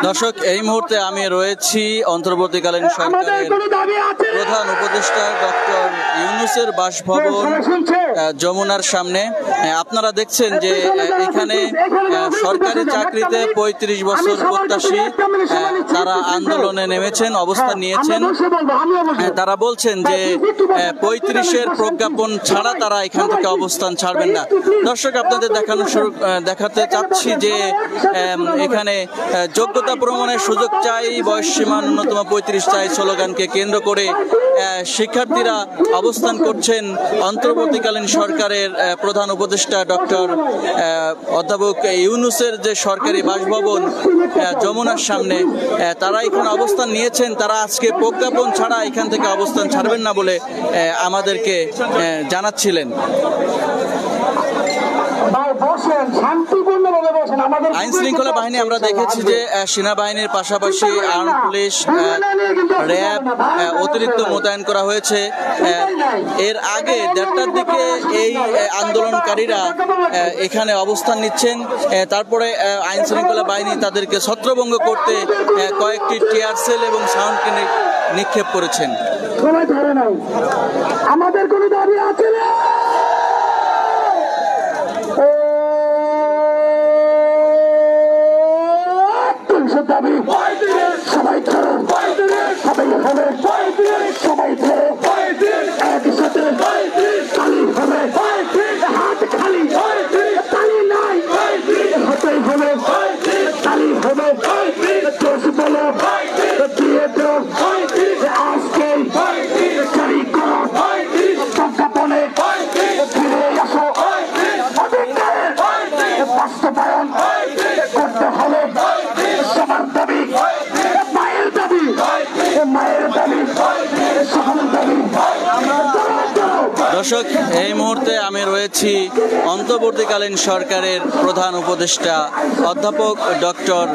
দর্শক, এই মুহূর্তে আমি রয়েছি অন্তর্বর্তীকালীন সরকারের প্রধান উপদেষ্টা ডক্টর ইউনূসের বাসভবন যমুনার সামনে। আপনারা দেখছেন যে এখানে সরকারি চাকরিতে ৩৫ বছর প্রত্যাশী তারা আন্দোলনে নেমেছেন, অবস্থান নিয়েছেন। তারা বলছেন যে ৩৫-এর প্রজ্ঞাপন ছাড়া তারা এখান থেকে অবস্থান ছাড়বেন না। দর্শক, আপনাদের দেখাতে চাচ্ছি যে এখানে যোগ্যতা প্রমাণের সুযোগ চাই, বয়স সীমা ন্যূনতম ৩৫ চাই স্লোগানকে কেন্দ্র করে শিক্ষার্থীরা অবস্থান করছেন অন্তর্বর্তীকালীন সরকারের প্রধান উপদেষ্টা ডক্টর অধ্যাপক ইউনূসের যে সরকারি বাসভবন যমুনার সামনে। তারা এখানে অবস্থান নিয়েছেন। তারা আজকে প্রজ্ঞাপন ছাড়া এখান থেকে অবস্থান ছাড়বেন না বলে আমাদেরকে জানাচ্ছিলেন। আইন শৃঙ্খলা বাহিনী আমরা দেখেছি যে সেনাবাহিনীর পাশাপাশি আর্ম পুলিশ, র্যাব অতিরিক্ত মোতায়েন করা হয়েছে। এর আগে ১:৩০টার দিকে এই আন্দোলনকারীরা এখানে অবস্থান নিচ্ছেন। তারপরে আইন শৃঙ্খলা বাহিনী তাদেরকে ছত্রভঙ্গ করতে কয়েকটি টিয়ার সেল এবং সাউন্ডকে নিক্ষেপ করেছেন। আমাদের কোনো দাবি আছে না। দাবি সবাই ধরো, সবাই হবে, সবাই ধরো, একসাথে তালি হবে, হাত খালি তালি নাই, হাতেই হবে তালি হবে, জোশ বলো দিয়ে দো আজকে জারি করো প্রজ্ঞাপনে ফিরে আসো, বাস্তবায়ন করতে হবে সবার দাবি, মায়ের দাবি, মায়ের দাবি, সবার দাবি। দর্শক, এই মুহূর্তে আমি রয়েছি অন্তর্বর্তীকালীন সরকারের প্রধান উপদেষ্টা অধ্যাপক ডক্টর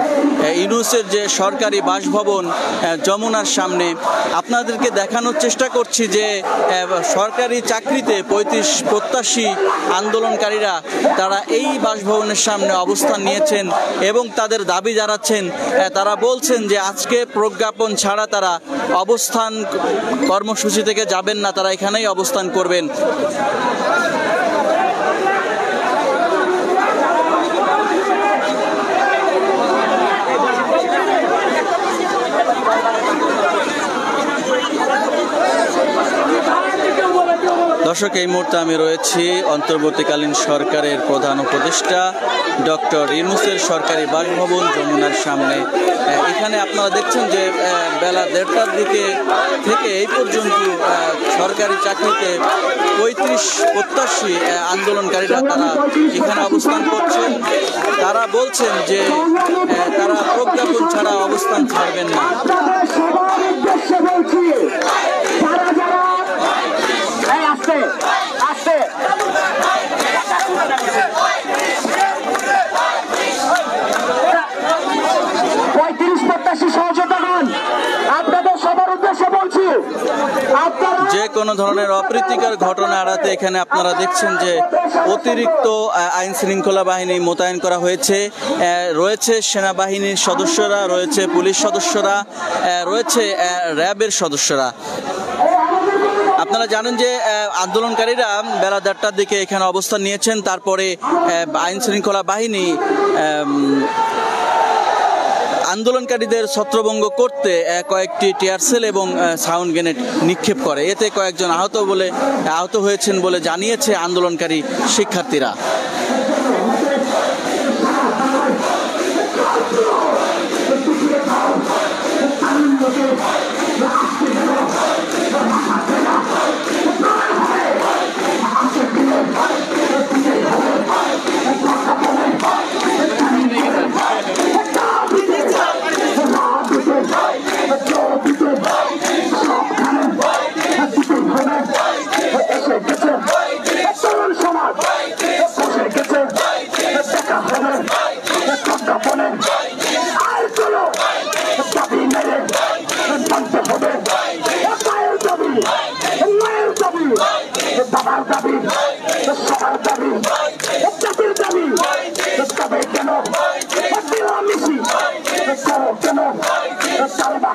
ইউনূসের যে সরকারি বাসভবন যমুনার সামনে। আপনাদেরকে দেখানোর চেষ্টা করছি যে সরকারি চাকরিতে ৩৫ প্রত্যাশী আন্দোলনকারীরা তারা এই বাসভবনের সামনে অবস্থান নিয়েছেন এবং তাদের দাবি জানাচ্ছেন। তারা বলছেন যে আজকে প্রজ্ঞাপন ছাড়া তারা অবস্থান কর্মসূচি থেকে যাবেন না, তারা এখানেই অবস্থান করবেন। দর্শক, এই মুহূর্তে আমি রয়েছি অন্তর্বর্তীকালীন সরকারের প্রধান উপদেষ্টা ডক্টর ইউনূসের সরকারি বাসভবন যমুনার সামনে। এখানে আপনারা দেখছেন যে বেলা ১:৩০টার দিকে থেকে এই পর্যন্ত সরকারি চাকরিতে ৩৫ প্রত্যাশী আন্দোলনকারীরা তারা এখানে অবস্থান করছেন। তারা বলছেন যে তারা প্রজ্ঞাপন ছাড়া অবস্থান ছাড়বেন না। আস্তে আস্তে যে কোনো ধরনের অপ্রীতিকর ঘটনা এড়াতে এখানে আপনারা দেখছেন যে অতিরিক্ত আইন শৃঙ্খলা বাহিনী মোতায়েন করা হয়েছে। রয়েছে সেনাবাহিনীর সদস্যরা, রয়েছে পুলিশ সদস্যরা, রয়েছে র্যাবের সদস্যরা। আপনারা জানেন যে আন্দোলনকারীরা বেলা ১:৩০টার দিকে এখানে অবস্থান নিয়েছেন। তারপরে আইন শৃঙ্খলা বাহিনী আন্দোলনকারীদের ছত্রভঙ্গ করতে কয়েকটি টিয়ার সেল এবং সাউন্ড গ্রেনেড নিক্ষেপ করে। এতে কয়েকজন আহত হয়েছেন বলে জানিয়েছে আন্দোলনকারী শিক্ষার্থীরা।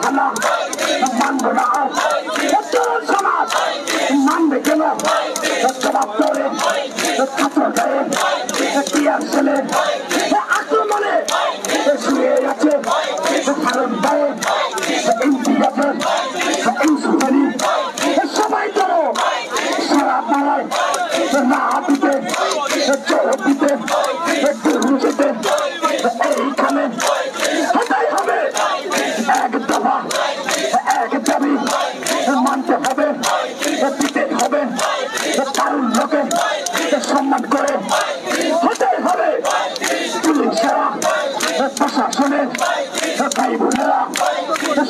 হানা মানব না তরুণ সমাজ মানবে কেন জবাব করে ছাত্র গায়ে টিয়ার ছেলে আক্রমণে শুয়ে আছে ভারত গায়ে ইন্ডিয়াতে ইনসুখানি সবাই ধরো সারা পাড়ায় না দিতে জোর দিতে দুর্নীতিতে এইখানে হতেই হবে এক দফা এক দাবি মানতে হবে দিতে হবে কারণ লোকে সম্মান করে হতেই হবে পুলিশেরা প্রশাসনের ভাই বোনেরা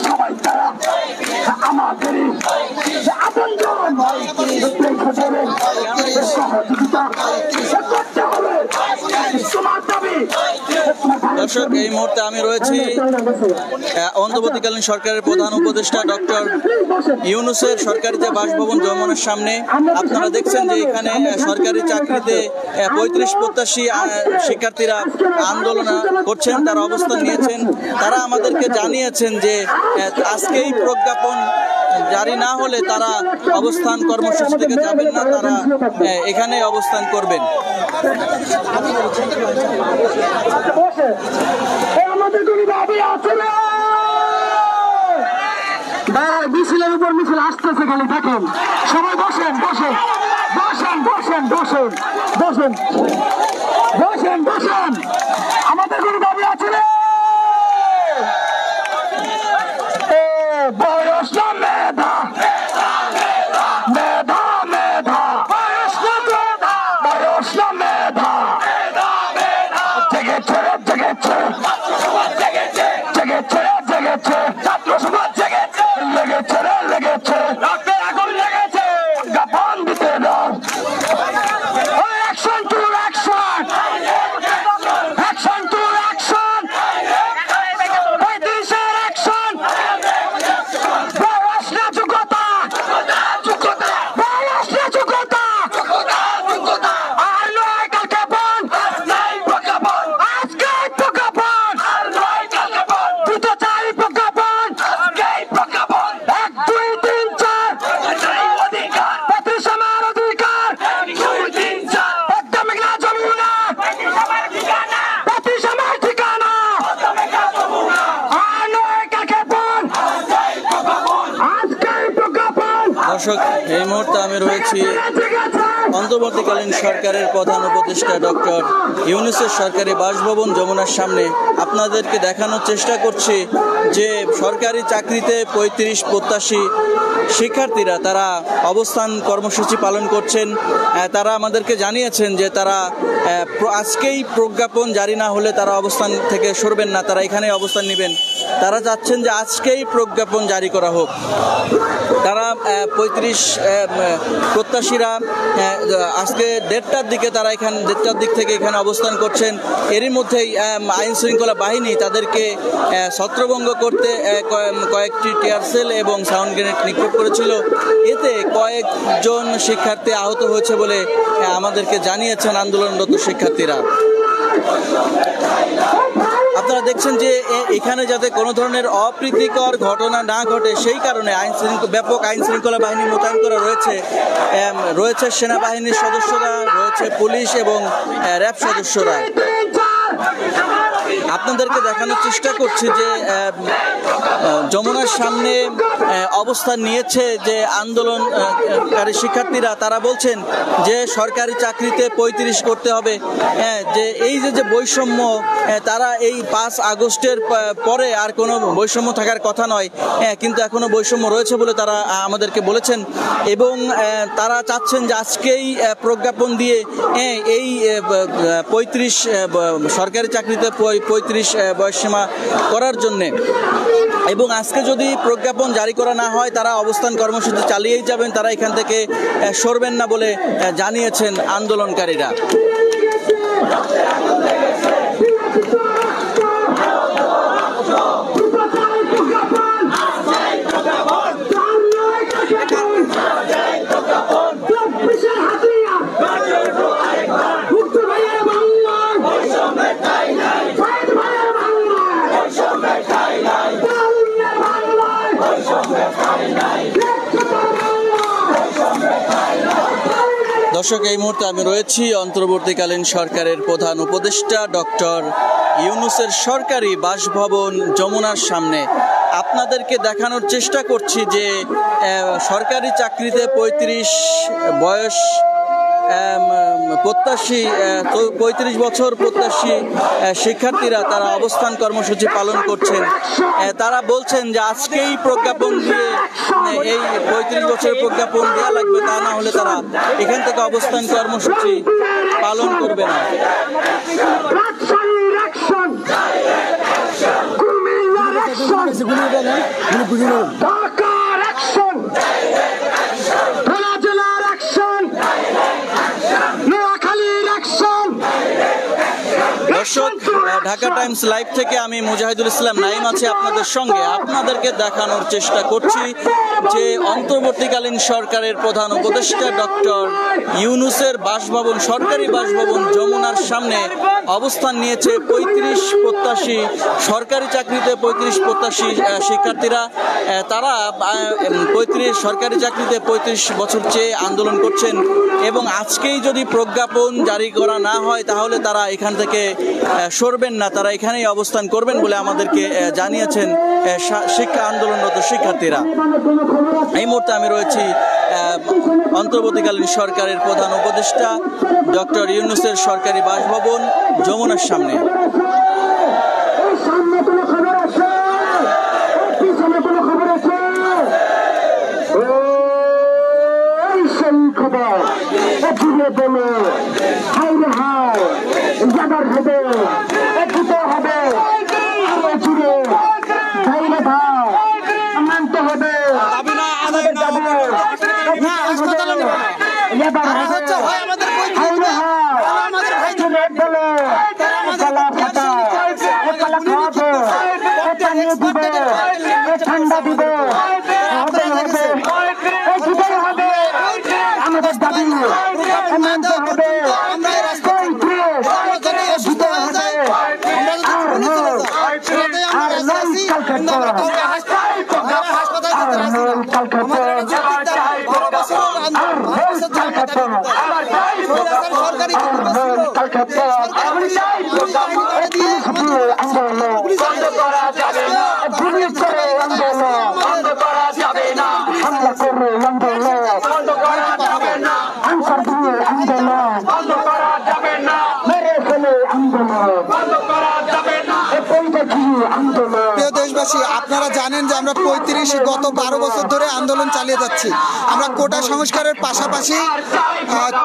সবাই তারা আমাদেরই আপনজন সহযোগিতা করতে হবে তোমার দাবি। দর্শক, এই মুহূর্তে আমি রয়েছি অন্তর্বর্তীকালীন সরকারের প্রধান উপদেষ্টা ডক্টর ইউনূসের সরকারি যে বাসভবন যমুনার সামনে। আপনারা দেখছেন যে এখানে সরকারি চাকরিতে ৩৫ প্রত্যাশী শিক্ষার্থীরা আন্দোলন করছেন, তারা অবস্থান নিয়েছেন। তারা আমাদেরকে জানিয়েছেন যে আজকেই প্রজ্ঞাপন জারি না হলে তারা অবস্থান কর্মসূচি থেকে যাবেন না, তারা এখানে অবস্থান করবেন। আমাদের কোনো দাবি আছে না, মিছিলের উপর মিছিল আসতেছে, খালি থাকেন সবাই বসেন বসেন বসেন বসেন বসেন বসেন বসেন বসেন। আমাদের কোনো দাবি আছে না, বয়স না মেধা মেধা মেধা বয়স না মেধা বয়স না মেধা জেগেছে জেগেছে জেগেছে জেগেছে জেগেছে ছাত্র সমাজ জেগেছে লেগেছে রে লেগেছে রক্তের আগুন লেগেছে গাপান দিতে দাও। Action to action action to action ৩৫-এর অ্যাকশন। বয়স না যোগ্যতা বয়স না যোগ্যতা আর নয় কালকে বল আজকে প্রজ্ঞাপন দ্রুত চাই প্রজ্ঞাপন ১ ২ ৩ ৪ ৩৫ আমার অধিকার একদম যমুনা ৩৫ আমার ঠিকানা আর নয় কালকে বল আজকে প্রজ্ঞাপন। দর্শক, এই মুহূর্তে আমি রয়েছি অন্তর্বর্তীকালীন সরকারের প্রধান উপদেষ্টা ডক্টর ইউনূসের সরকারি বাসভবন যমুনার সামনে। আপনাদেরকে দেখানোর চেষ্টা করছি যে সরকারি চাকরিতে ৩৫ প্রত্যাশী শিক্ষার্থীরা তারা অবস্থান কর্মসূচি পালন করছেন। তারা আমাদেরকে জানিয়েছেন যে তারা আজকেই প্রজ্ঞাপন জারি না হলে তারা অবস্থান থেকে সরবেন না, তারা এখানে অবস্থান নেবেন। তারা চাচ্ছেন যে আজকেই প্রজ্ঞাপন জারি করা হোক। তারা ৩৫ প্রত্যাশীরা আজকে ১:৩০টার দিকে তারা এখানে ১:৩০টার দিক থেকে এখানে অবস্থান করছেন। এরই মধ্যেই আইন শৃঙ্খলা বাহিনী তাদেরকে ছত্রভঙ্গ করতে কয়েকটি টিয়ার সেল এবং সাউন্ড গ্রেনেড নিক্ষেপ করেছিল। এতে কয়েকজন শিক্ষার্থী আহত হয়েছে বলে আমাদেরকে জানিয়েছেন আন্দোলনরত শিক্ষার্থীরা। আপনারা দেখছেন যে এখানে যাতে কোনো ধরনের অপ্রীতিকর ঘটনা না ঘটে সেই কারণে ব্যাপক আইন শৃঙ্খলা বাহিনী মোতায়েন করা রয়েছে সেনাবাহিনীর সদস্যরা, রয়েছে পুলিশ এবং র্যাব সদস্যরা। আপনাদেরকে দেখানোর চেষ্টা করছি যে যমুনার সামনে অবস্থান নিয়েছে যে আন্দোলনকারী শিক্ষার্থীরা। তারা বলছেন যে সরকারি চাকরিতে ৩৫ করতে হবে, যে এই যে বৈষম্য, তারা এই ৫ আগস্টের পরে আর কোনো বৈষম্য থাকার কথা নয়, কিন্তু এখনো বৈষম্য রয়েছে বলে তারা আমাদেরকে বলেছেন। এবং তারা চাচ্ছেন যে আজকেই প্রজ্ঞাপন দিয়ে এই ৩৫ সরকারি চাকরিতে ৩৫ বয়সসীমা করার জন্যে। এবং আজকে যদি প্রজ্ঞাপন জারি করা না হয় তারা অবস্থান কর্মসূচি চালিয়েই যাবেন, তারা এখান থেকে সরবেন না বলে জানিয়েছেন আন্দোলনকারীরা। বাংলা দর্শক, এই মুহূর্তে আমি রয়েছি অন্তর্বর্তীকালীন সরকারের প্রধান উপদেষ্টা ডক্টর ইউনূসের সরকারি বাসভবন যমুনার সামনে। আপনাদেরকে দেখানোর চেষ্টা করছি যে সরকারি চাকরিতে ৩৫ বয়স প্রত্যাশী ৩৫ বছর প্রত্যাশী শিক্ষার্থীরা তারা অবস্থান কর্মসূচি পালন করছেন। তারা বলছেন যে আজকেই প্রজ্ঞাপন দিয়ে এই ৩৫ বছরের প্রজ্ঞাপন দেওয়া লাগবে, তা না হলে তারা এখান থেকে অবস্থান কর্মসূচি পালন করবে না। দর্শক, ঢাকা টাইমস লাইভ থেকে আমি মুজাহিদুল ইসলাম নাইম আছি আপনাদের সঙ্গে। আপনাদেরকে দেখানোর চেষ্টা করছি যে অন্তর্বর্তীকালীন সরকারের প্রধান উপদেষ্টা ডক্টর ইউনূসের বাসভবন, সরকারি বাসভবন যমুনার সামনে অবস্থান নিয়েছে ৩৫ প্রত্যাশী সরকারি চাকরিতে ৩৫ প্রত্যাশী শিক্ষার্থীরা। তারা সরকারি চাকরিতে ৩৫ বছর চেয়ে আন্দোলন করছেন এবং আজকেই যদি প্রজ্ঞাপন জারি করা না হয় তাহলে তারা এখান থেকে সরবেন না, তারা এখানেই অবস্থান করবেন বলে আমাদেরকে জানিয়েছেন শিক্ষা আন্দোলনরত শিক্ষার্থীরা। এই মুহূর্তে আমি রয়েছি অন্তর্বর্তীকালীন সরকারের প্রধান উপদেষ্টা ডক্টর ইউনূসের সরকারি বাসভবন যমুনার সামনে। ঠান্ডা দিব আমাদের দাবি মানতে হবে। প্রিয় দেশবাসী, আপনারা জানেন যে আমরা গত 12 বছর ধরে আন্দোলন চালিয়ে যাচ্ছি। আমরা কোটা সংস্কারের পাশাপাশি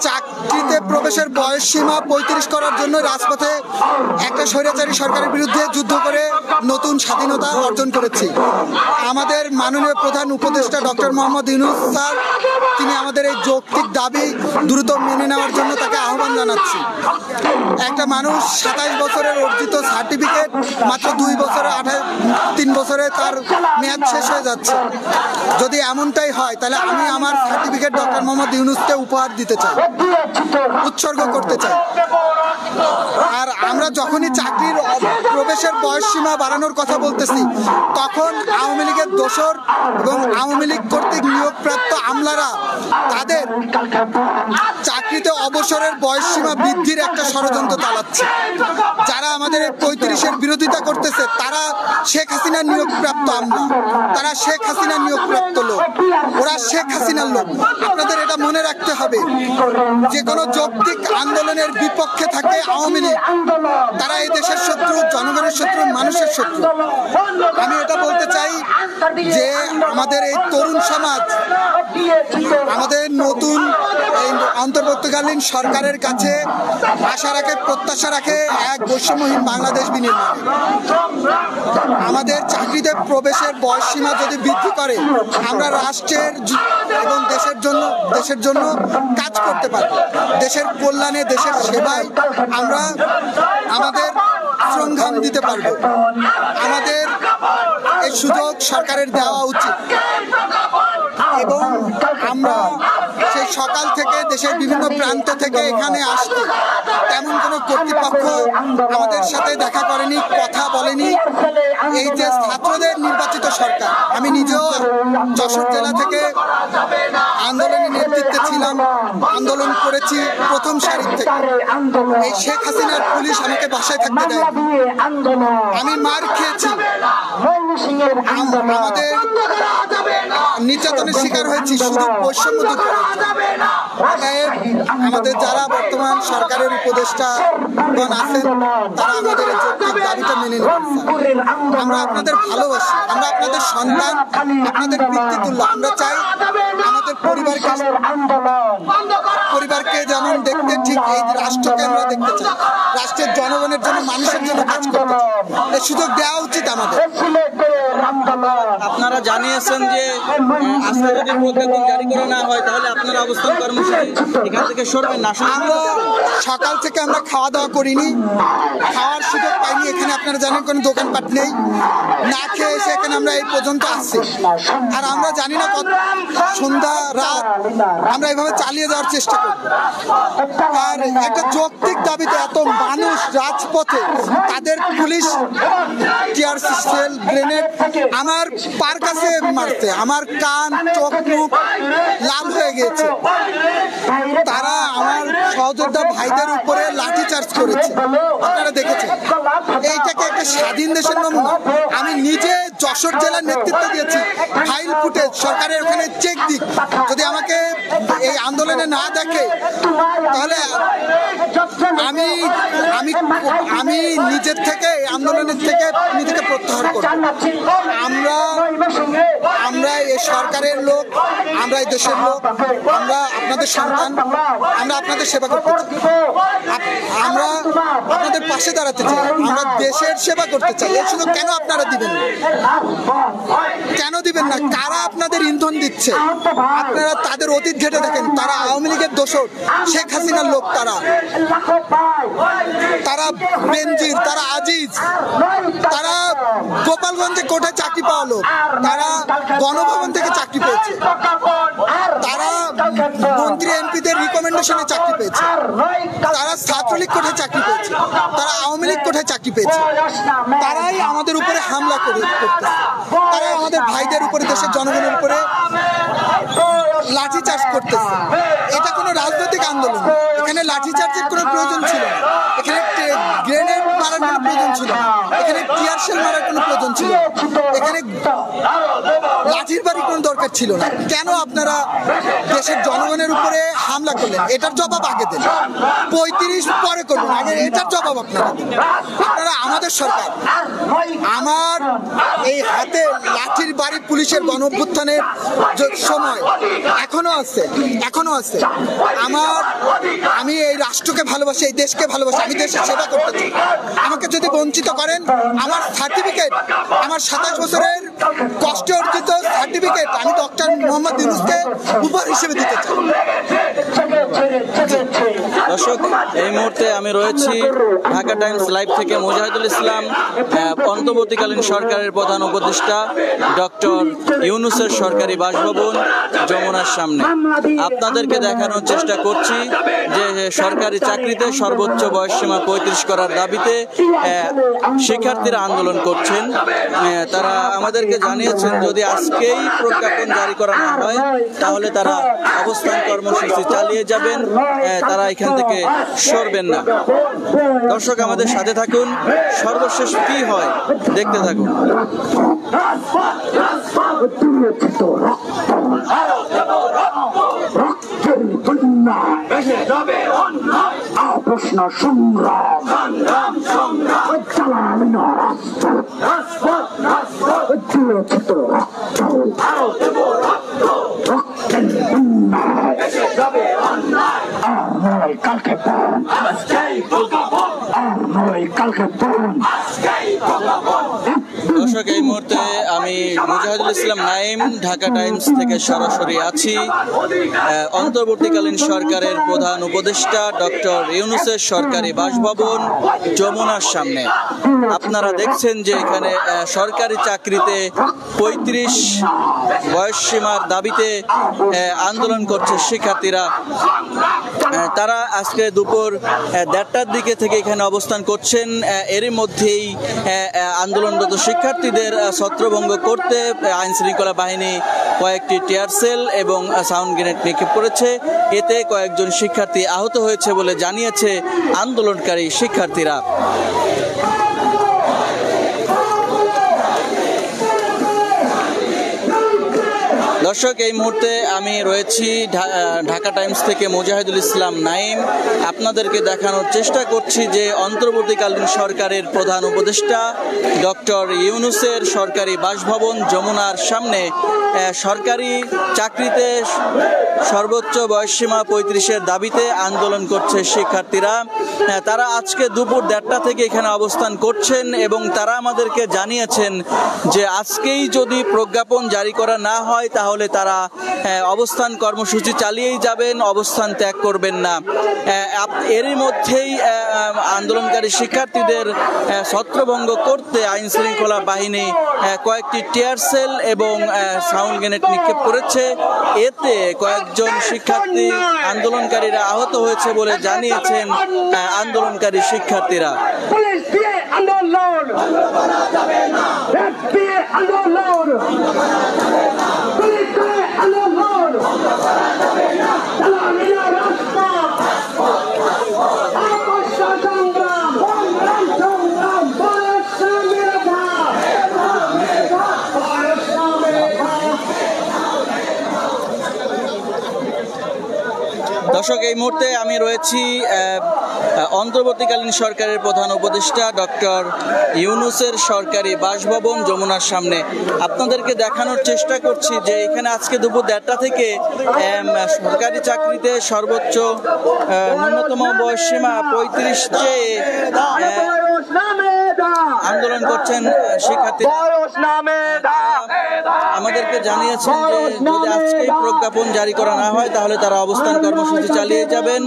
চাকরিতে প্রবেশের বয়স সীমা ৩৫ করার জন্য রাজপথে একটা স্বৈরাচারী সরকারের বিরুদ্ধে যুদ্ধ করে নতুন স্বাধীনতা অর্জন করেছি। আমাদের মাননীয় প্রধান উপদেষ্টা ডক্টর মোহাম্মদ ইউনূস স্যার, তিনি আমাদের এই যৌক্তিক দাবি দ্রুত মেনে নেওয়ার জন্য তাকে আহ্বান জানাচ্ছি। একটা মানুষ 27 বছরের অর্জিত সার্টিফিকেট মাত্র 2 বছরে 3 বছরে তার মেয়াদ শেষ হয়ে যাচ্ছে। যদি এমনটাই হয় তাহলে আমি আমার সার্টিফিকেট ডক্টর মোহাম্মদ ইউনূসকে উপহার দিতে চাই, উৎসর্গ করতে চাই। আর আমরা যখনই চাকরির প্রবেশের বয়স সীমা বাড়ানোর কথা বলতেছি, তখন আওয়ামী লীগের দোসর এবং আওয়ামী লীগ কর্তৃক নিয়োগপ্রাপ্ত আমলারা তাদের চাকরিতে অবসরের বয়স সীমা বৃদ্ধির একটা ষড়যন্ত্র চালাচ্ছে। যারা আমাদের ৩৫-এর বিরোধিতা করতেছে তারা শেখ হাসিনার নিয়োগপ্রাপ্ত আমলা, তারা শেখ হাসিনার নিয়োগপ্রাপ্ত লোক, ওরা শেখ হাসিনার লোক। আপনাদের এটা মনে রাখতে হবে, যে কোনো যৌক্তিক আন্দোলনের বিপক্ষে থাকে আওয়ামী লীগ, তারা এই দেশের শত্রু, জনগণের শত্রু, মানুষের শত্রু। আমি এটা বলতে চাই যে আমাদের এই তরুণ সমাজ আমাদের নতুন এই অন্তর্বর্তীকালীন সরকারের কাছে আশা রাখে, প্রত্যাশা রাখে এক বৈষম্যহীন বাংলাদেশ বিনির্মাণ। আমাদের চাকরিতে প্রবেশের বয়স সীমা যদি বৃদ্ধি করে, আমরা রাষ্ট্রের এবং দেশের জন্য কাজ করতে পারব। দেশের কল্যাণে, দেশের সেবায় আমরা আমাদের শ্রমঘাম দিতে পারব। আমাদের এই সুযোগ সরকারের দেওয়া উচিত এবং আমরা সেই সকাল থেকে দেশের বিভিন্ন প্রান্ত থেকে এখানে আসছি, তেমন কোনো কর্তৃপক্ষ আমাদের সাথে দেখা করেনি, কথা বলেনি। এই যে ছাত্রদের নির্বাচিত সরকার। আমি নিজেও যশোর জেলা থেকে আন্দোলনের নেতৃত্বে ছিলাম, আন্দোলন করেছি প্রথম সারির থেকে। এই শেখ হাসিনার পুলিশ আমাকে বাসায় থাকতে দেয়, আমি মার খেয়েছি, আমাদের নির্যাতনের শিকার হয়েছি শুধু বৈষম্য দূর করার জন্য। আমাদের যারা বর্তমান সরকারের উপদেষ্টাগণ আছেন তারা আমাদের এই যৌক্তিক দাবিটা মেনে নেবেন। আমরা আপনাদের ভালোবাসি, আমরা আপনাদের সন্তান, আপনাদের পিতৃতুল্য। আমরা চাই আমাদের পরিবারকে যেমন দেখতে, ঠিক এই রাষ্ট্রকে আমরা দেখতে চাই। রাষ্ট্রের জনগণের জন্য, মানুষের জন্য কাজ করতে চাই। এই সুযোগ দেওয়া উচিত আমাদের। আপনারা জানিয়েছেন যে আজকে যদি প্রজ্ঞাপন জারি করে না হয় তাহলে আপনারা অবস্থান কর্মসূচি এখান থেকে সরবেন না। আমরা সকাল থেকে আমরা খাওয়া দাওয়া করিনি, খাওয়ার সুযোগ পাইনি। এখানে আপনারা জানেন কোনো দোকানপাট নেই, না খেয়ে এসে এখানে আমরা এই পর্যন্ত আসছি। আর আমরা জানি না কত সন্ধ্যা রাত আমরা এইভাবে চালিয়ে যাওয়ার চেষ্টা করব। আর একটা যৌক্তিক দাবিতে এত মানুষ রাজপথে, তাদের পুলিশ টিয়ার সেল, গ্রেনেড আমার পার কাছে মারছে, আমার কান চোখ মুখ লাল হয়ে গেছে। তারা আমার সহযোদ্ধা ভাইদের উপরে লাঠি চার্জ করেছে, আপনারা দেখেছেন। এইটাকে একটা স্বাধীন দেশের নমুনা। আমি নিজে যশোর জেলার নেতৃত্ব দিয়েছি, ফাইল ফুটেজ সরকারের ওখানে চেক দিক। যদি আমাকে এই আন্দোলনে না দেখে তাহলে আমি নিজের থেকে আন্দোলনের থেকে নিজেকে প্রত্যাহার করব। আমরা এই সরকারের লোক, আমরা এই দেশের লোক, আমরা আপনাদের সন্তান, আমরা আপনাদের সেবা করতে চাই, আমরা আপনাদের পাশে দাঁড়াতে চাই, আমরা দেশের সেবা করতে চাই। এই সুযোগ কেন আপনারা দিবেন না? কেন দিবেন না? কারা আপনাদের ইন্ধন দিচ্ছে? আপনারা তাদের অতীত ঘেটে দেখেন। তারা আওয়ামী লীগের দোসর, শেখ হাসিনার লোক। তারা বেনজির, তারা আজিজ, তারা গোপালগঞ্জে কোর্টে চাকরি পাওয়া লোক, তারা গণভবন থেকে চাকরি পেয়েছে, তারা মন্ত্রী এমপিদের রিকমেন্ডেশনে চাকরি পেয়েছে, তারা ছাত্রলীগ কোর্টে চাকরি পেয়েছে, তারা আওয়ামী লীগ কোর্টে চাকরি পেয়েছে। তারাই আমাদের উপরে হামলা করতেছে, তারাই আমাদের ভাইদের উপরে, দেশের জনগণের উপরে লাঠিচার্জ করতেছে। এটা কোনো রাজনৈতিক আন্দোলন, এখানে লাঠিচার্জের কোনো প্রয়োজন ছিল না, এখানে গ্রেনেড মারার কোনো প্রয়োজন ছিল না, এখানে টিয়ার শেল মারার কোনো প্রয়োজন ছিল না, এখানে লাঠির বাড়ি কোনো দরকার ছিল না। কেন আপনারা দেশের জনগণের উপরে হামলা করলেন? এটার জবাব আগে দেন, 35 পরে করবেন, আগে এটার জবাব আপনারা দেন। আপনারা আমাদের সরকার। আমার এই হাতে লাঠির বাড়ি পুলিশের গণঅভ্যুত্থানের সময় এখনো আছে। আমি এই রাষ্ট্রকে ভালোবাসি, এই দেশকে ভালোবাসি, আমি দেশের সেবা করতে চাই। আমাকে যদি বঞ্চিত করেন, আমার সার্টিফিকেট, আমার 27 বছরের কষ্ট অর্জিত সার্টিফিকেট আমি ডক্টর মোহাম্মদ ইউনূসকে উপহার হিসেবে দিতে চাই। দর্শক, এই মুহূর্তে আমি রয়েছি ঢাকা টাইমস লাইভ থেকে মুজাহিদুল ইসলাম, অন্তর্বর্তীকালীন সরকারের প্রধান উপদেষ্টা ডক্টর ইউনূসের সরকারি বাসভবন যমুনার সামনে। আপনাদেরকে দেখানোর চেষ্টা করছি যে সরকারি চাকরিতে সর্বোচ্চ বয়সসীমা 35 করার দাবিতে শিক্ষার্থীরা আন্দোলন করছেন। তারা আমাদেরকে জানিয়েছেন যদি আজকেই প্রজ্ঞাপন জারি করা না হয় তাহলে তারা অবস্থান কর্মসূচি চালিয়ে যাবেন, তারা এখান থেকে সরবেন না। দর্শক, আমাদের সাথে থাকুন, সর্বশেষ কি হয় দেখতে থাকুন। প্রশ্ন সংগ্রাম কালকে দর্শক, এই মুহূর্তে আমি মুজাহিদুল ইসলাম নাইম ঢাকা টাইমস থেকে সরাসরি আছি অন্তর্বর্তীকালীন সরকারের প্রধান উপদেষ্টা ডক্টর ইউনূসের সরকারি বাসভবন যমুনার সামনে। আপনারা দেখছেন যে এখানে সরকারি চাকরিতে 35 বয়সসীমার দাবিতে আন্দোলন করছে শিক্ষার্থীরা। তারা আজকে দুপুর 1:30টার দিকে থেকে এখানে অবস্থান করছেন। এরই মধ্যেই আন্দোলনরত শিক্ষার্থীদের ছত্রভঙ্গ করতে আইন শৃঙ্খলা বাহিনী কয়েকটি টিয়ার সেল এবং সাউন্ড গ্রেনেড নিক্ষেপ করেছে। এতে কয়েকজন শিক্ষার্থী আহত হয়েছে বলে জানিয়েছে আন্দোলনকারী শিক্ষার্থীরা। দর্শক, এই মুহূর্তে আমি রয়েছি ঢাকা টাইমস থেকে মুজাহিদুল ইসলাম নাইম। আপনাদেরকে দেখানোর চেষ্টা করছি যে অন্তর্বর্তীকালীন সরকারের প্রধান উপদেষ্টা ডক্টর ইউনূসের সরকারি বাসভবন যমুনার সামনে সরকারি চাকরিতে সর্বোচ্চ বয়সসীমা 35-এর দাবিতে আন্দোলন করছে শিক্ষার্থীরা। তারা আজকে দুপুর 1:30টা থেকে এখানে অবস্থান করছেন এবং তারা আমাদেরকে জানিয়েছেন যে আজকেই যদি প্রজ্ঞাপন জারি করা না হয় তাহলে তারা অবস্থান কর্মসূচি চালিয়েই যাবেন, অবস্থান ত্যাগ করবেন না। এরই মধ্যেই আন্দোলনকারী শিক্ষার্থীদের ছত্রভঙ্গ করতে আইন শৃঙ্খলা বাহিনী কয়েকটি টিয়ার সেল এবং সাউন্ড গ্রেনেড নিক্ষেপ করেছে। এতে কয়েকজন শিক্ষার্থী আন্দোলনকারীরা আহত হয়েছে বলে জানিয়েছেন আন্দোলনকারী শিক্ষার্থীরা। দর্শক, এই মুহূর্তে আমি রয়েছি অন্তর্বর্তীকালীন সরকারের প্রধান উপদেষ্টা ডক্টর ইউনূসের সরকারি বাসভবন যমুনার সামনে। আপনাদেরকে দেখানোর চেষ্টা করছি যে এখানে আজকে দুপুর 1:30টা থেকে সরকারি চাকরিতে সর্বোচ্চ ন্যূনতম বয়সসীমা 35 চেয়ে আন্দোলন করছেন শিক্ষার্থীরা। আমাদেরকে জানিয়েছেন যে যদি আজকে প্রজ্ঞাপন জারি করা না হয় তাহলে তারা অবস্থান কর্মসূচি চালিয়ে যাবেন।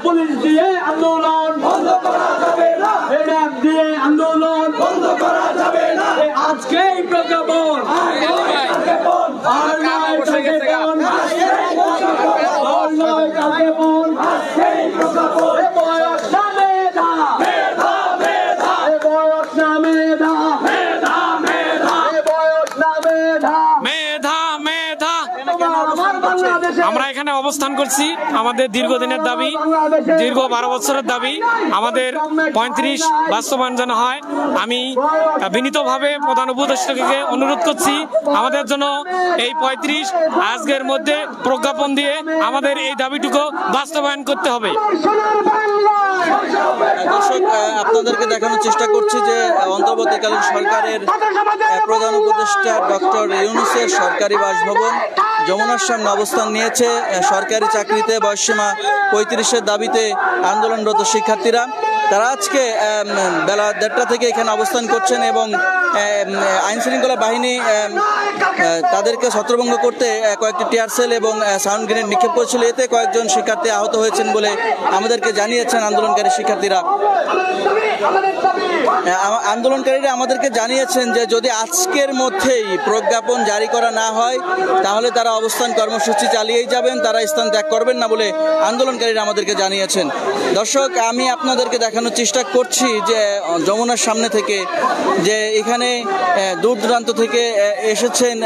পুলিশ দিয়ে আন্দোলন বন্ধ করা যাবে না, দিয়ে আন্দোলন বন্ধ করা যাবে না। আজকেই প্রজ্ঞাপন আমরা এখানে অবস্থান করছি। আমাদের দীর্ঘদিনের দাবি, দীর্ঘ 12 বছরের দাবি, আমাদের 35 বাস্তবায়ন যেন হয়। আমি বিনীতভাবে প্রধান উপদেষ্টাকে অনুরোধ করছি আমাদের জন্য এই 35 আজকের মধ্যে প্রজ্ঞাপন দিয়ে আমাদের এই দাবিটুকু বাস্তবায়ন করতে হবে। দর্শক, আপনাদেরকে দেখানোর চেষ্টা করছি যে অন্তর্বর্তীকালীন সরকারের প্রধান উপদেষ্টা ডক্টর ইউনূসের সরকারি বাসভবন যমুনার সামনে অবস্থান নিয়েছে সরকারি চাকরিতে বয়সসীমা 35-এর দাবিতে আন্দোলনরত শিক্ষার্থীরা। তারা আজকে বেলা 1:30টা থেকে এখানে অবস্থান করছেন এবং আইন শৃঙ্খলা বাহিনী তাদেরকে ছত্রভঙ্গ করতে কয়েকটি টিয়ার সেল এবং সাউন্ড গ্রেনেড নিক্ষেপ করেছিল। এতে কয়েকজন শিক্ষার্থী আহত হয়েছেন বলে আমাদেরকে জানিয়েছেন আন্দোলনকারী শিক্ষার্থীরা। আন্দোলনকারীরা আমাদেরকে জানিয়েছেন যে যদি আজকের মধ্যেই প্রজ্ঞাপন জারি করা না হয় তাহলে তারা অবস্থান কর্মসূচি চালিয়েই যাবেন, তারা স্থান ত্যাগ করবেন না বলে আন্দোলনকারীরা আমাদেরকে জানিয়েছেন। দর্শক, আমি আপনাদেরকে দেখানোর চেষ্টা করছি যে যমুনার সামনে থেকে যে এখানে দূর দূরান্ত থেকে এসেছেন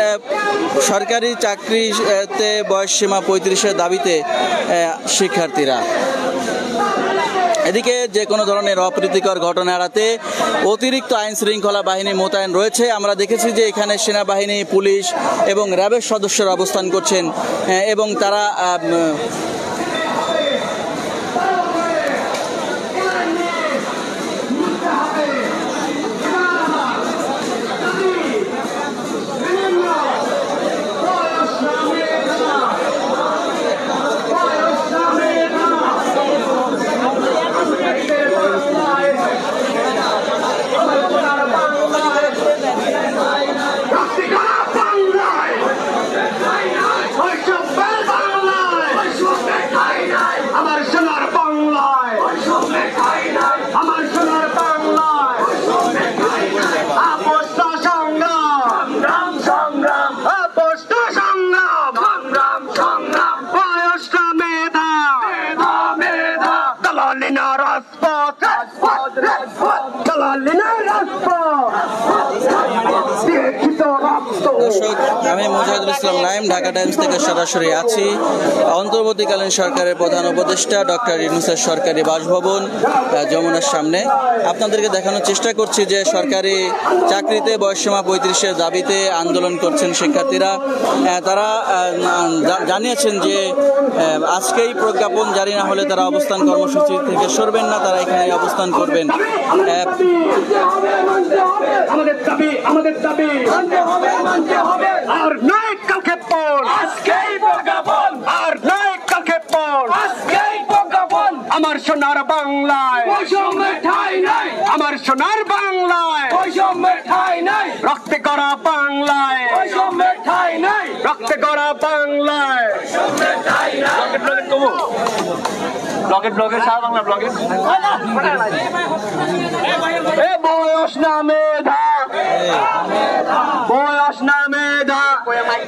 সরকারি চাকরিতে বয়সসীমা 35-এর দাবিতে শিক্ষার্থীরা। এদিকে যে কোনো ধরনের অপ্রীতিকর ঘটনা এড়াতে অতিরিক্ত আইন শৃঙ্খলা বাহিনী মোতায়েন রয়েছে। আমরা দেখেছি যে এখানে সেনাবাহিনী, পুলিশ এবং র্যাবের সদস্যরা অবস্থান করছেন এবং তারা দর্শক, আমি মুজাহিদুল ইসলাম নাইম, ঢাকা টাইমস থেকে সরাসরি আছি অন্তর্বর্তীকালীন সরকারের প্রধান উপদেষ্টা ডক্টর ইউনূসের সরকারি বাসভবন যমুনার সামনে। আপনাদেরকে দেখানোর চেষ্টা করছি যে সরকারি চাকরিতে বয়সসীমা 35-এর দাবিতে আন্দোলন করছেন শিক্ষার্থীরা। তারা জানিয়েছেন যে আজকেই প্রজ্ঞাপন জারি না হলে তারা অবস্থান কর্মসূচি থেকে সরবেন না, তারা এখানে অবস্থান করবেন। আমাদের দাবি আর নয় কালকে পর, আজকেই প্রজ্ঞাপন, আর নয় কালকে পর, আজকেই প্রজ্ঞাপন। আমার সোনার বাংলায় বৈষম্যের ঠাঁই নাই, আমার সোনার বাংলায় বৈষম্যের ঠাঁই নাই, রক্তে করা বাংলায় বৈষম্যের ঠাঁই নাই, রক্তে করা বাংলায় বৈষম্যের ঠাঁই নাই। ব্লগের সারা বাংলা ব্লগের বয়স না মেধা, বয়স না মেধা, বয়স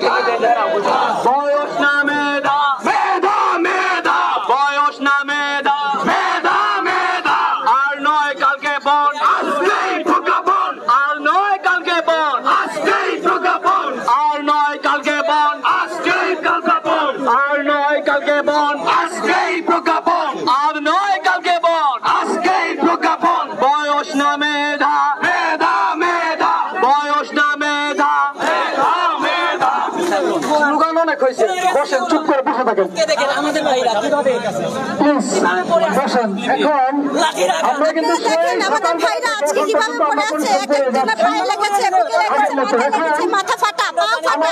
না মেধা, মেধা মেধা, বয়স না মেধা, মেধা মেধা। আর নয় কালকে বন, আজকেই প্রজ্ঞাপন, আর নয় কালকে বন, আজকেই প্রজ্ঞাপন, আর নয় কালকে বন, আজকেই প্রজ্ঞাপন, আর নয় কালকে বন, আজকেই প্রজ্ঞাপন, আর নয় কালকে বন, আজকেই প্রজ্ঞাপন। বয়স না মেধা, মেধা মেধা, বয়স না মেধা, মেধা মেধা। স্লোগান অনেক হয়েছে, বসেন, চুপ করে বসে থাকেন। আমাদের ভাইরা কিভাবে বসেন। এখন আমরা কিন্তু আমাদের ভাইরা আজকে কিভাবে পড়ে আছে, এক একজনের পায়ে লেগেছে, বুকে লেগেছে, মাথায় লেগেছে, মাথা ফাটা, পা ফাটা,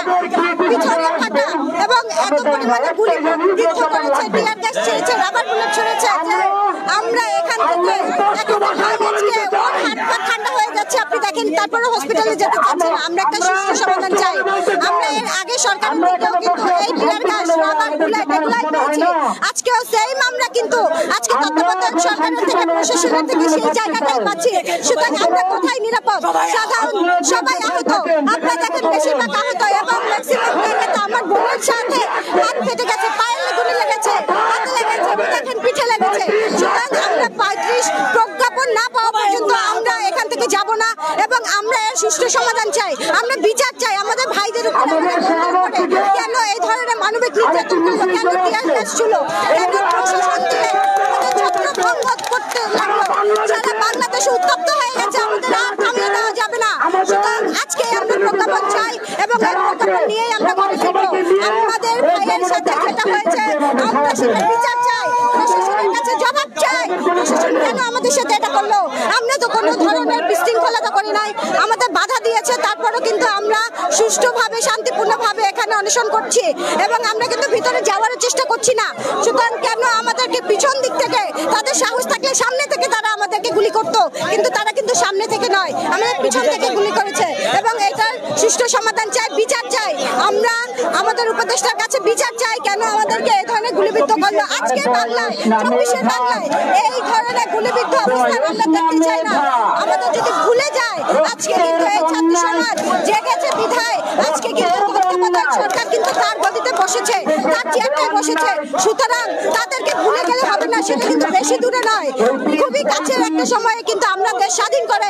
পিছনে ফাটা, এবং এত পরিমাণে গুলি বিদ্ধ করেছে, টিয়ার গ্যাস ছেড়েছে, রাবার বুলেট ছুড়েছে যে আমরা এখান থেকে আজকে ওর হাত পা ঠান্ডা হয়ে যাচ্ছে। আপনি দেখেন, তারপরে হসপিটালে যেতে চাচ্ছি না। আমরা একটা সুষ্ঠু সমাধান চাই। আমরা এর আগে সরকার থেকেও কিন্তু এই টিয়ার গ্যাস, রাবার বুলেট এগুলাই পেয়েছি। আজকেও সেম আমরা কিন্তু আজকে তত্ত্বাবধায়ক সরকারের থেকে, প্রশাসনের থেকে সেই জায়গাটাই পাচ্ছি। সুতরাং আমরা কোথায় নিরাপদ? সাধারণ সবাই আহত, আপনারা দেখেন বেশিরভাগ আহত, এবং ম্যাক্সিমাম জায়গাতে আমার বোনের সাথে হাত ফেটে গেছে, পায়ে গুলি লেগেছে, হাতে লেগেছে, দেখেন পিঠে লেগেছে। সুতরাং আমরা 35 প্রজ্ঞাপন না পাওয়া পর্যন্ত আমরা এখান থেকে যাব না, এবং আমরা এর সুষ্ঠু সমাধান চাই। আমরা বিচার চাই। আমাদের ভাইদের উপরে কেন এই ধরনের মানবিক নির্যাতন করলো, কেন টিয়ার গ্যাস ছিল, কেন প্রশাসন থেকে ছত্রভঙ্গ করতে লাগলো। সারা বাংলাদেশে উত্তপ্ত হয়ে গেছে, আমাদের আর থামিয়ে দেওয়া যাবে না। সুতরাং আজকে আমরা প্রজ্ঞাপন চাই, এবং এই প্রজ্ঞাপন নিয়েই আমরা ঘরে ফিরবো। আমাদের ভাইয়ের সাথে যেটা হয়েছে, আমরা সেটা বিচার চাই, প্রশাসনের কাছে জবাব চাই। প্রশাসন কেন আমাদের সাথে এটা করলো? আমরা তো কোনো ধরনের বিশৃঙ্খলতা করি নাই, আমাদের বাধা দিয়েছে, তারপরও কিন্তু আমরা সুষ্ঠুভাবে, শান্তিপূর্ণভাবে এখানে অনশন করছি, এবং আমরা কিন্তু ভিতরে যাওয়ার চেষ্টা করছি না। সুতরাং কেন আমাদেরকে পিছন দিক থেকে, তাদের সাহস থাকলে সামনে থেকে তারা আমাদেরকে গুলি করতো, কিন্তু তারা কিন্তু সামনে থেকে নয়, আমাদের পিছন থেকে গুলি করেছে। এবং এটার সুষ্ঠু সমাধান চাই, বিচার চাই। আমরা আমাদের উপদেষ্টার কাছে বিচার চাই, কেন আমাদেরকে এই ধরনের গুলিবিদ্ধ করলো। আজকে বাংলায়, 24-এর বাংলায় এই ধরনের গুলিবিদ্ধ অবস্থান আমরা দেখতে চাই না। আমাদের যদি ভুলে যায়, আজকে কিন্তু এই ছাত্র সমাজ জেগেছে বিধায় আজকে কিন্তু তত্ত্বাবধায়ক সরকার কিন্তু তার গদিতে বসেছে, তার চেয়ারটায় বসেছে। সুতরাং তাদেরকে ভুলে গেলে হবে না, সেটা কিন্তু বেশি দূরে নয়, খুবই কাছের একটা সময়ে কিন্তু আমরা দেশ স্বাধীন করে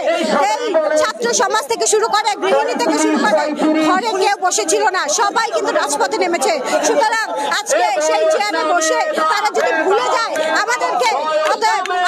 এই ছাত্র সমাজ থেকে শুরু করে, গৃহিণী থেকে শুরু করে, ঘরে কেউ বসেছিল না, সবাই কিন্তু রাজপথে নেমেছে। সুতরাং আজকে সেই চেয়ারে বসে তারা যদি ভুলে যায় আমাদেরকে,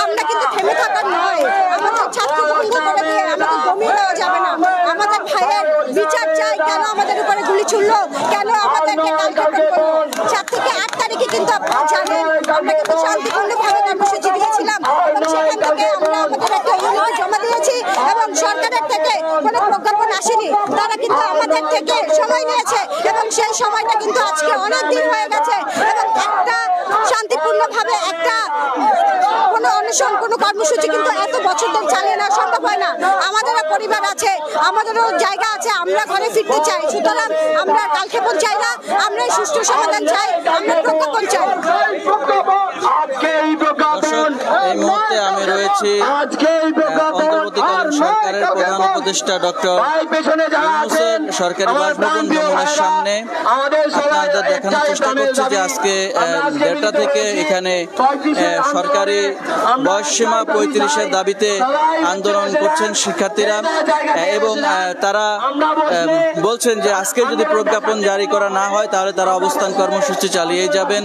আমরা কিন্তু থেমে থাকার নয়, আমাদের ছাত্র ভঙ্গ করে দিয়ে আমাদের দমিয়ে দেওয়া যাবে না। আমাদের ভাইয়ের বিচার চাই, কেন আমাদের উপরে গুলি ছুড়লো, কেন আমাদেরকে কালক্ষেপণ করলো। 7 থেকে 8 তারিখে কিন্তু আপনারা জানেন আমরা কিন্তু শান্তিপূর্ণভাবে কর্মসূচি দিয়েছিলাম, এবং সেখান থেকে আমরা আমাদের একটা অনুরোধ জমা দিয়েছি, এবং সরকারের থেকে কোনো প্রজ্ঞাপন আসেনি। তারা কিন্তু আমাদের থেকে সময় নিয়েছে, এবং সেই সময়টা কিন্তু আজকে অনেক দিন হয়ে গেছে, এবং একটা শান্তিপূর্ণভাবে একটা কোনো অনশন, কোনো কর্মসূচি কিন্তু এত বছর ধরে চালিয়ে নেওয়া সম্ভব হয় না। আমাদেরও পরিবার আছে, আমাদেরও জায়গা আছে, আমরা ঘরে ফিরতে চাই। সুতরাং আমরা কালক্ষেপণ চাই না, আমরা সুষ্ঠু সমাধান চাই, আমরা প্রজ্ঞাপন চাই। এই মুহূর্তে আমি রয়েছি অন্তর্বর্তীকালীন সরকারের প্রধান উপদেষ্টা ডক্টর ইউনূসের সরকারি বাসভবন যমুনার সামনে। আপনাদের দেখানোর চেষ্টা করছি যে আজকে 1:30টা থেকে এখানে সরকারি বয়সসীমা 35-এর দাবিতে আন্দোলন করছেন শিক্ষার্থীরা এবং তারা বলছেন যে আজকে যদি প্রজ্ঞাপন জারি করা না হয় তাহলে তারা অবস্থান কর্মসূচি চালিয়ে যাবেন,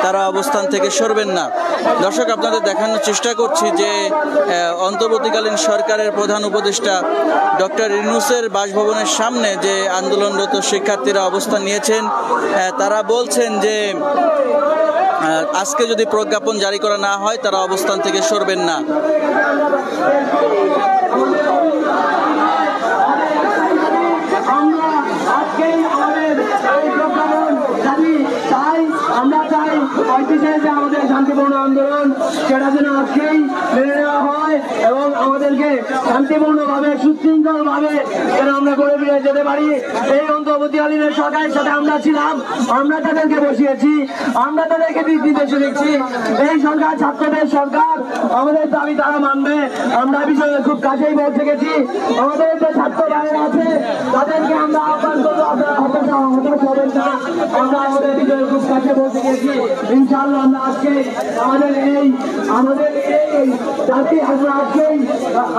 তারা অবস্থান থেকে সরবেন না। দর্শক, আপনাদের দেখানোর চেষ্টা করছি যে অন্তর্বর্তীকালীন সরকারের প্রধান উপদেষ্টা ডক্টর ইউনূসের বাসভবনের সামনে যে আন্দোলনরত শিক্ষার্থীরা অবস্থান নিয়েছেন, তারা বলছেন যে আজকে যদি প্রজ্ঞাপন জারি করা না হয় তারা অবস্থান থেকে সরবেন না। আমরা চাই 35-এ যে আমাদের শান্তিপূর্ণ আন্দোলন সেটা যেন আজকেই মেনে নেওয়া হয় এবং আমাদেরকে শান্তিপূর্ণভাবে সুশৃঙ্খলভাবে যেন আমরা করে ফিরে যেতে পারি। এই অন্তর্বর্তীকালীন সরকারের সাথে আমরা ছিলাম, আমরা তাদেরকে বসিয়েছি, আমরা তাদেরকে দিক নির্দেশ দিচ্ছি। এই সরকার ছাত্রদের সরকার, আমাদের দাবি তারা মানবে। আমরা বিষয়ে খুব কাছেই পৌঁছে গেছি। আমাদের যে ছাত্র ভাইয়েরা আছে তাদেরকে আমরা আহ্বান করবো, আপনারা হতাশ হবেন না। আমরা আমাদের বিষয়ে খুব কাছে পৌঁছে গেছি। ইনশাআল্লাহ আমরা আজকে আমাদের এই জাতি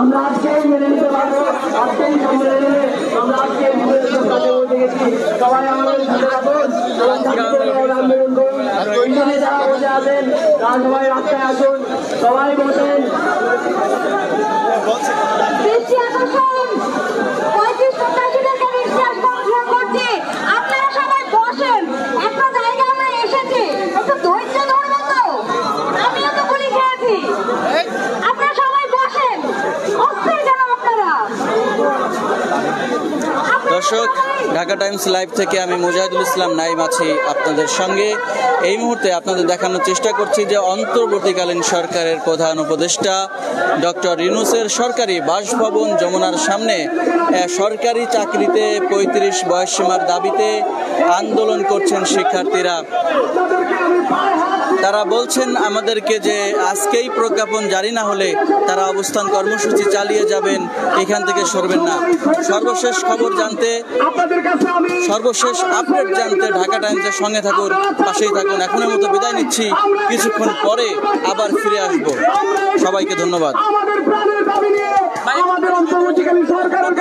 আমরা আজকেই মেনে নিতে পারবো। আজকেই মেনে নিলে আমরা আজকে খুব কাছে পৌঁছে গেছি। সবাই আমাদের সাথে রাখুন, আন্দোলন করুন। যারা বসে আছেন তারা সবাই রাস্তায় আসুন, সবাই বসেন। আপনারা সবাই বসেন, একটা জায়গা আমরা এসেছি, একটু ধৈর্য ধরবেন তো, আমিও তো গুলি খেয়েছি। আপনারা সবাই বসেন, অস্থির কেন আপনারা? দর্শক, ঢাকা টাইমস লাইভ থেকে আমি মুজাহিদুল ইসলাম নাইম আছি আপনাদের সঙ্গে। এই মুহূর্তে আপনাদের দেখানোর চেষ্টা করছি যে অন্তর্বর্তীকালীন সরকারের প্রধান উপদেষ্টা ডক্টর ইউনূসের সরকারি বাসভবন যমুনার সামনে সরকারি চাকরিতে 35 বয়সসীমার দাবিতে আন্দোলন করছেন শিক্ষার্থীরা। তারা বলছেন আমাদেরকে যে আজকেই প্রজ্ঞাপন জারি না হলে তারা অবস্থান কর্মসূচি চালিয়ে যাবেন, এখান থেকে সরবেন না। সর্বশেষ খবর জানতে, সর্বশেষ আপডেট জানতে ঢাকা টাইমসের সঙ্গে থাকুন, পাশেই থাকুন। এখনের মতো বিদায় নিচ্ছি, কিছুক্ষণ পরে আবার ফিরে আসবো। সবাইকে ধন্যবাদ। আমাদের অন্তর্বর্তীকালীন সরকারের